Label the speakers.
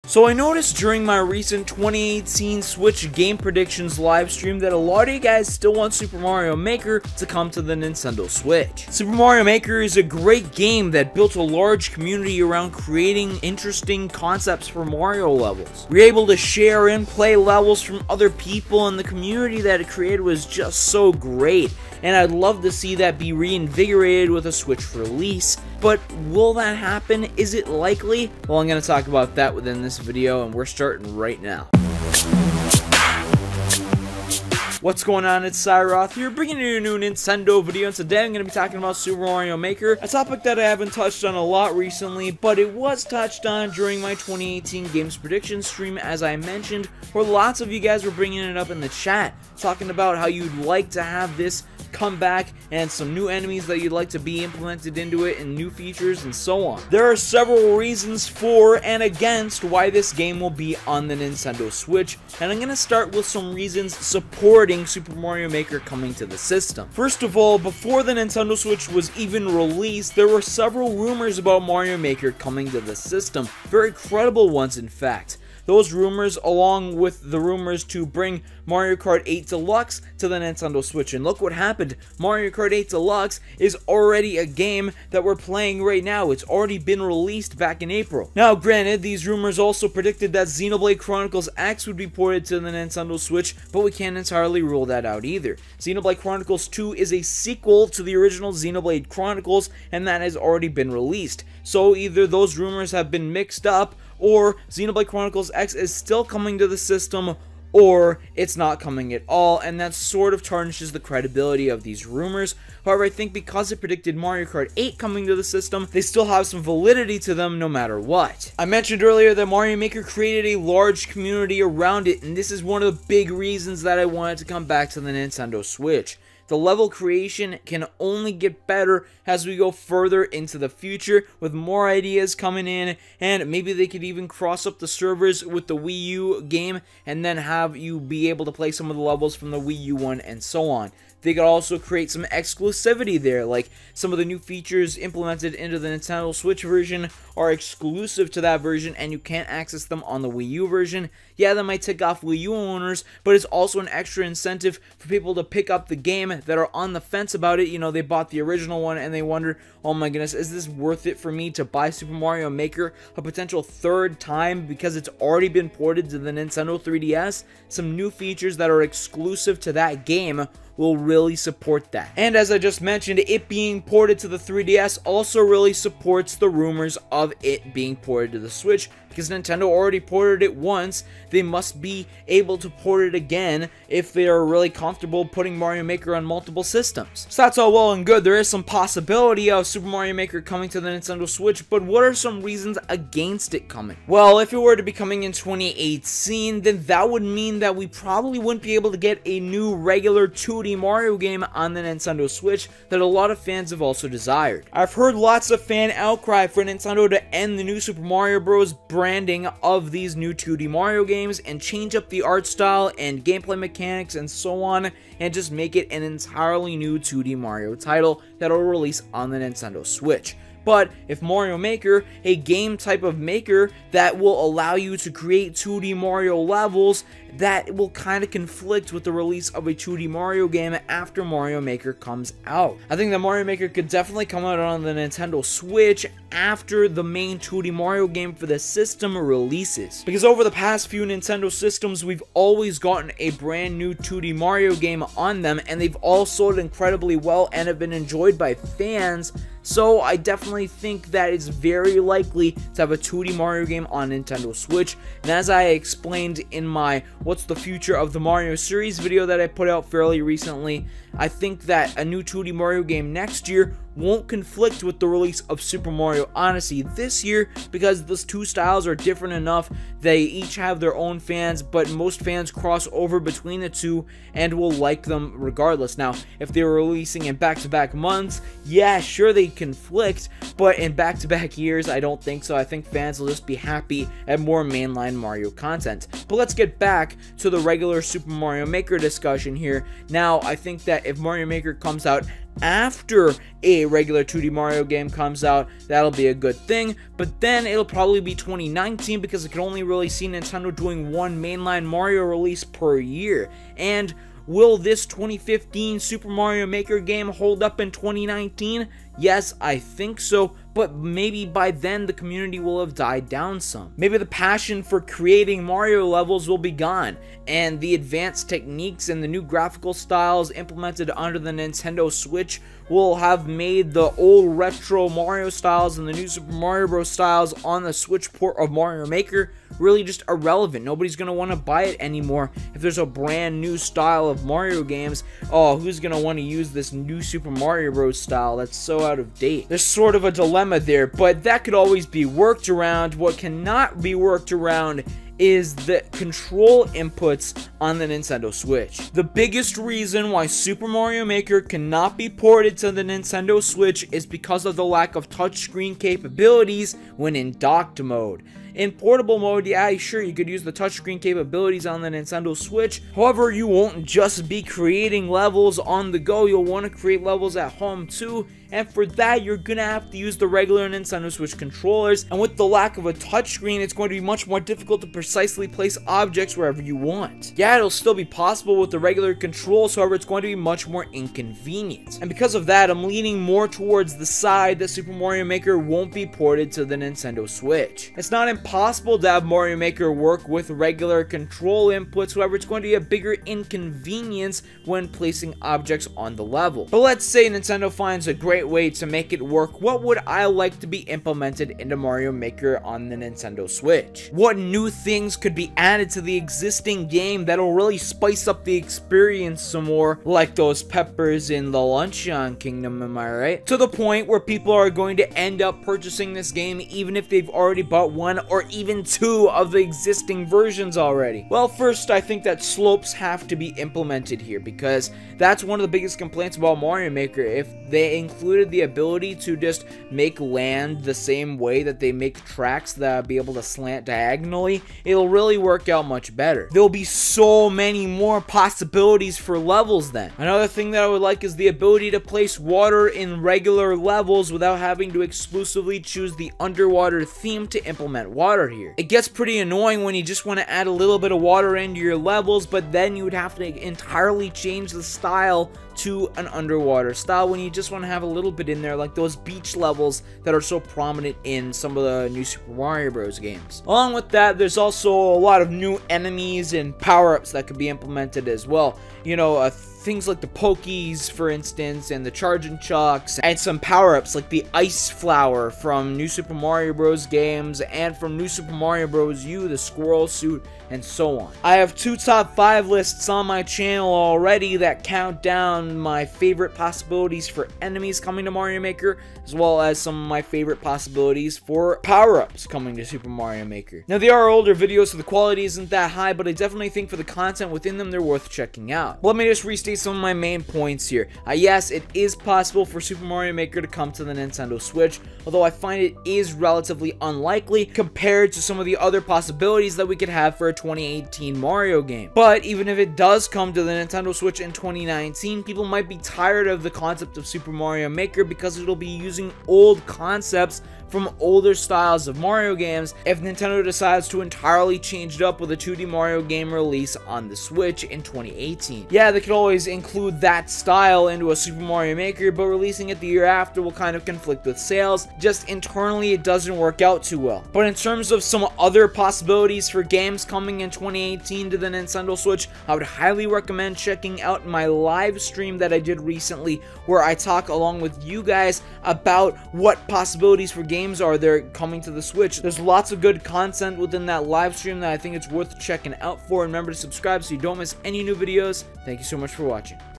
Speaker 1: So I noticed during my recent 2018 Switch game predictions live stream that a lot of you guys still want Super Mario Maker to come to the Nintendo Switch. Super Mario Maker is a great game that built a large community around creating interesting concepts for Mario levels. We were able to share and play levels from other people, and the community that it created was just so great. And I'd love to see that be reinvigorated with a Switch release. But will that happen? Is it likely? Well, I'm going to talk about that within this video, and we're starting right now. What's going on? It's Cyroth here, bringing you a new Nintendo video, and today I'm going to be talking about Super Mario Maker, a topic that I haven't touched on a lot recently, but it was touched on during my 2018 Games Prediction stream, as I mentioned, where lots of you guys were bringing it up in the chat, talking about how you'd like to have this come back and some new enemies that you'd like to be implemented into it and new features and so on. There are several reasons for and against why this game will be on the Nintendo Switch, and I'm going to start with some reasons supporting Super Mario Maker coming to the system. First of all, before the Nintendo Switch was even released, there were several rumors about Mario Maker coming to the system. Very credible ones, in fact. Those rumors, along with the rumors to bring Mario Kart 8 Deluxe to the Nintendo Switch. And look what happened. Mario Kart 8 Deluxe is already a game that we're playing right now. It's already been released back in April. Now, granted, these rumors also predicted that Xenoblade Chronicles X would be ported to the Nintendo Switch, but we can't entirely rule that out either. Xenoblade Chronicles 2 is a sequel to the original Xenoblade Chronicles, and that has already been released. So either those rumors have been mixed up, or Xenoblade Chronicles X is still coming to the system, or it's not coming at all, and that sort of tarnishes the credibility of these rumors. However, I think because it predicted Mario Kart 8 coming to the system, they still have some validity to them no matter what. I mentioned earlier that Mario Maker created a large community around it, and this is one of the big reasons that I wanted to come back to the Nintendo Switch. The level creation can only get better as we go further into the future, with more ideas coming in, and maybe they could even cross up the servers with the Wii U game and then have you be able to play some of the levels from the Wii U one and so on. They could also create some exclusivity there, like some of the new features implemented into the Nintendo Switch version are exclusive to that version and you can't access them on the Wii U version. Yeah, that might tick off Wii U owners, but it's also an extra incentive for people to pick up the game that are on the fence about it. You know, they bought the original one and they wonder, oh my goodness, is this worth it for me to buy Super Mario Maker a potential third time because it's already been ported to the Nintendo 3DS? Some new features that are exclusive to that game will really support that. And as I just mentioned, it being ported to the 3DS also really supports the rumors of it being ported to the Switch, because Nintendo already ported it once. They must be able to port it again if they are really comfortable putting Mario Maker on multiple systems. So that's all well and good. There is some possibility of Super Mario Maker coming to the Nintendo Switch, but what are some reasons against it coming? Well, if it were to be coming in 2018, then that would mean that we probably wouldn't be able to get a new regular 2D Mario game on the Nintendo Switch that a lot of fans have also desired. I've heard lots of fan outcry for Nintendo to end the new Super Mario Bros. Branding of these new 2D Mario games and change up the art style and gameplay mechanics and so on, and just make it an entirely new 2D Mario title that will release on the Nintendo Switch. But if Mario Maker, a game type of maker that will allow you to create 2D Mario levels, that will kind of conflict with the release of a 2D Mario game after Mario Maker comes out. I think that Mario Maker could definitely come out on the Nintendo Switch after the main 2D Mario game for the system releases. Because over the past few Nintendo systems, we've always gotten a brand new 2D Mario game on them, and they've all sold incredibly well and have been enjoyed by fans. So I definitely think that it's very likely to have a 2D Mario game on Nintendo Switch. And as I explained in my What's the Future of the Mario series video that I put out fairly recently, I think that a new 2D Mario game next year won't conflict with the release of Super Mario Odyssey this year, because those two styles are different enough. They each have their own fans, but most fans cross over between the two and will like them regardless. Now, if they were releasing in back-to-back months, yeah, sure, they conflict, but in back-to-back years, I don't think so. I think fans will just be happy at more mainline Mario content. But let's get back to the regular Super Mario Maker discussion here. Now, I think that if Mario Maker comes out after a regular 2D Mario game comes out, that'll be a good thing. But then it'll probably be 2019 because I can only really see Nintendo doing one mainline Mario release per year. And will this 2015 Super Mario Maker game hold up in 2019? Yes, I think so, but maybe by then the community will have died down some. Maybe the passion for creating Mario levels will be gone, and the advanced techniques and the new graphical styles implemented under the Nintendo Switch will have made the old retro Mario styles and the new Super Mario Bros. Styles on the Switch port of Mario Maker really just irrelevant. Nobody's going to want to buy it anymore if there's a brand new style of Mario games. Oh, who's going to want to use this new Super Mario Bros. Style? That's so out of date. There's sort of a dilemma there, but that could always be worked around. What cannot be worked around is the control inputs on the Nintendo Switch. The biggest reason why Super Mario Maker cannot be ported to the Nintendo Switch is because of the lack of touchscreen capabilities when in docked mode. In portable mode, yeah, sure, you could use the touchscreen capabilities on the Nintendo Switch. However, you won't just be creating levels on the go. You'll want to create levels at home too. And for that, you're gonna have to use the regular Nintendo Switch controllers. And with the lack of a touchscreen, it's going to be much more difficult to precisely place objects wherever you want. Yeah, it'll still be possible with the regular controls, however, it's going to be much more inconvenient. And because of that, I'm leaning more towards the side that Super Mario Maker won't be ported to the Nintendo Switch. It's not impossible to have Mario Maker work with regular control inputs, however, it's going to be a bigger inconvenience when placing objects on the level. But let's say Nintendo finds a great way to make it work. What would I like to be implemented into Mario Maker on the Nintendo Switch? What new things could be added to the existing game that'll really spice up the experience some more, like those peppers in the Luncheon Kingdom, am I right? To the point where people are going to end up purchasing this game even if they've already bought one or even two of the existing versions already. Well, first, I think that slopes have to be implemented here because that's one of the biggest complaints about Mario Maker. If they included the ability to just make land the same way that they make tracks that be able to slant diagonally, it'll really work out much better. There'll be so many more possibilities for levels then. Another thing that I would like is the ability to place water in regular levels without having to exclusively choose the underwater theme to implement water here. It gets pretty annoying when you just want to add a little bit of water into your levels, but then you would have to entirely change the style to an underwater style when you just want to have a little bit in there, like those beach levels that are so prominent in some of the new Super Mario Bros. Games. Along with that, there's also a lot of new enemies and power-ups that could be implemented as well. You know, things like the Pokies, for instance, and the Charging Chucks, and some power-ups like the Ice Flower from New Super Mario Bros. Games, and from New Super Mario Bros. U, the Squirrel Suit, and so on. I have 2 top 5 lists on my channel already that count down my favorite possibilities for enemies coming to Mario Maker, as well as some of my favorite possibilities for power-ups coming to Super Mario Maker. Now, they are older videos, so the quality isn't that high, but I definitely think for the content within them, they're worth checking out. Let me just restate some of my main points here. Yes, it is possible for Super Mario Maker to come to the Nintendo Switch, although I find it is relatively unlikely compared to some of the other possibilities that we could have for a 2018 Mario game. But even if it does come to the Nintendo Switch in 2019, people might be tired of the concept of Super Mario Maker because it'll be using old concepts from older styles of Mario games if Nintendo decides to entirely change it up with a 2D Mario game release on the Switch in 2018. Yeah, they could always include that style into a Super Mario Maker, but releasing it the year after will kind of conflict with sales. Just internally, it doesn't work out too well. But in terms of some other possibilities for games coming in 2018 to the Nintendo Switch, I would highly recommend checking out my live stream that I did recently, where I talk along with you guys about what possibilities for games are there coming to the Switch. There's lots of good content within that live stream that I think it's worth checking out for. And remember to subscribe so you don't miss any new videos. Thank you so much for watching.